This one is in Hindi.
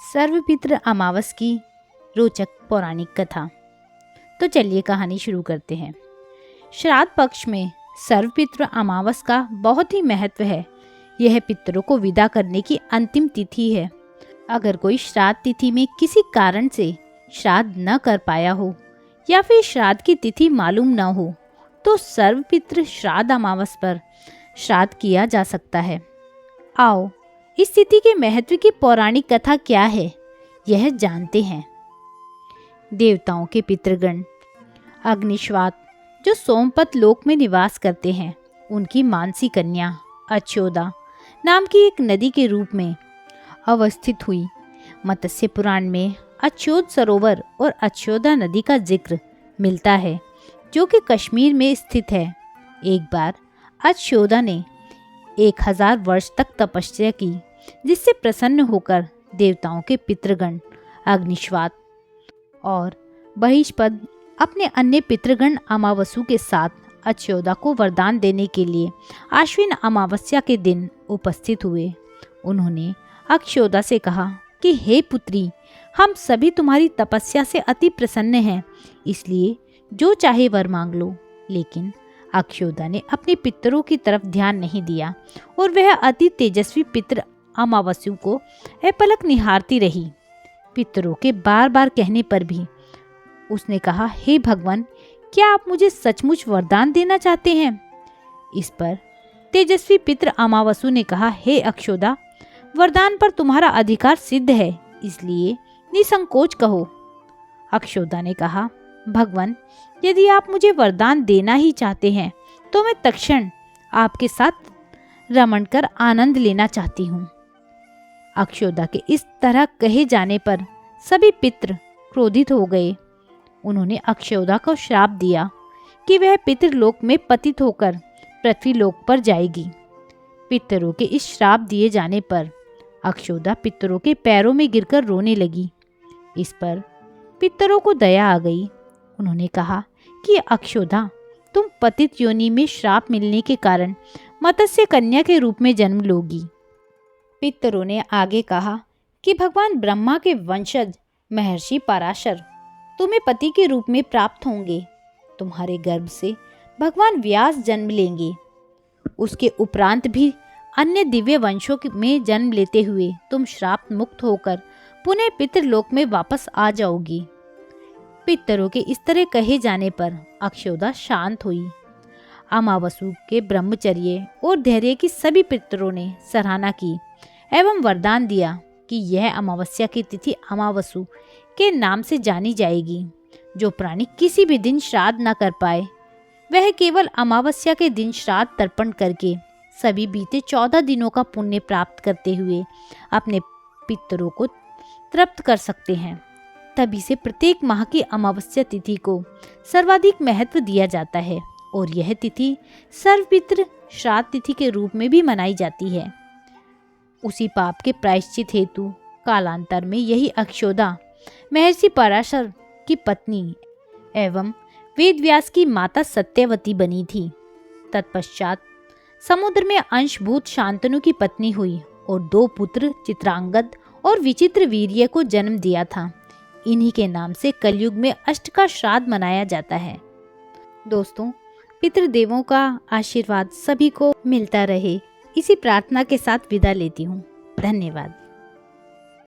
सर्वपितृ अमावस की रोचक पौराणिक कथा। तो चलिए कहानी शुरू करते हैं। श्राद्ध पक्ष में सर्वपितृ अमावस का बहुत ही महत्व है। यह पितरों को विदा करने की अंतिम तिथि है। अगर कोई श्राद्ध तिथि में किसी कारण से श्राद्ध न कर पाया हो या फिर श्राद्ध की तिथि मालूम न हो तो सर्वपितृ श्राद्ध अमावस पर श्राद्ध किया जा सकता है। आओ इस तिथि के महत्व की पौराणिक कथा क्या है यह जानते हैं। देवताओं के पितृगण अग्निश्वात जो सोमपत लोक में निवास करते हैं, उनकी मानसी कन्या अच्योदा नाम की एक नदी के रूप में अवस्थित हुई। मत्स्य पुराण में अच्योद सरोवर और अच्योदा नदी का जिक्र मिलता है, जो कि कश्मीर में स्थित है। एक बार अच्योदा ने 1000 वर्ष तक तपस्या की, जिससे प्रसन्न होकर देवताओं के पितृगण अग्निश्वात और बहिष्पद अपने अन्य पितृगण अमावसु के साथ अच्योदा को वरदान देने के लिए आश्विन अमावस्या के दिन उपस्थित हुए। उन्होंने अच्योदा से कहा कि हे पुत्री, हम सभी तुम्हारी तपस्या से अति प्रसन्न हैं, इसलिए जो चाहे वर मांग लो। लेकिन अच्योदा ने अपने पितरों की तरफ ध्यान नहीं दिया और वह अति तेजस्वी पितृ अमावस्यु को अपलक निहारती रही। पितरों के बार बार कहने पर भी उसने कहा, हे भगवान, क्या आप मुझे सचमुच वरदान देना चाहते हैं? इस पर तेजस्वी पितृ अमावस्यु ने कहा, हे अच्योदा, वरदान पर तुम्हारा अधिकार सिद्ध है, इसलिए निसंकोच कहो। अच्योदा ने कहा, भगवान, यदि आप मुझे वरदान देना ही चाहते हैं तो मैं तत्क्षण आपके साथ रमण कर आनंद लेना चाहती हूँ। अच्योदा के इस तरह कहे जाने पर सभी पितृ क्रोधित हो गए। उन्होंने अच्योदा को श्राप दिया कि वह पितृलोक में पतित होकर पृथ्वीलोक पर जाएगी। पितरों के इस श्राप दिए जाने पर अच्योदा पितरों के पैरों में गिरकर रोने लगी। इस पर पितरों को दया आ गई। उन्होंने कहा कि अच्योदा, तुम पतित योनि में श्राप मिलने के कारण मत्स्य कन्या के रूप में जन्म लोगी। पितरों ने आगे कहा कि भगवान ब्रह्मा के वंशज महर्षि पराशर तुम्हें पति के रूप में प्राप्त होंगे। तुम्हारे गर्भ से भगवान व्यास जन्म लेंगे। उसके उपरांत भी अन्य दिव्य वंशों में जन्म लेते हुए तुम श्राप मुक्त होकर पुनः पितृलोक में वापस आ जाओगी। पितरों के इस तरह कहे जाने पर अच्योदा शांत हुई। अमावस्यु के ब्रह्मचर्य और धैर्य की सभी पितरों ने सराहना की एवं वरदान दिया कि यह अमावस्या की तिथि अमावस्यु के नाम से जानी जाएगी। जो प्राणी किसी भी दिन श्राद्ध न कर पाए, वह केवल अमावस्या के दिन श्राद्ध तर्पण करके सभी बीते 14 दिनों का पुण्य प्राप्त करते हुए अपने पितरों को तृप्त कर सकते हैं। तभी से प्रत्येक माह की अमावस्या तिथि को सर्वाधिक महत्व दिया जाता है और यह तिथि सर्वपितृ श्राद्ध तिथि के रूप में भी मनाई जाती है। उसी पाप के प्रायश्चित हेतु कालांतर में यही अच्योदा महर्षि पराशर की पत्नी एवं वेदव्यास की माता सत्यवती बनी थी। तत्पश्चात समुद्र में अंशभूत शांतनु की पत्नी हुई और 2 पुत्र चित्रांगद और विचित्र वीर्य को जन्म दिया था। इन्हीं के नाम से कलयुग में अष्ट का श्राद्ध मनाया जाता है। दोस्तों, पितृदेवों का आशीर्वाद सभी को मिलता रहे, इसी प्रार्थना के साथ विदा लेती हूँ। धन्यवाद।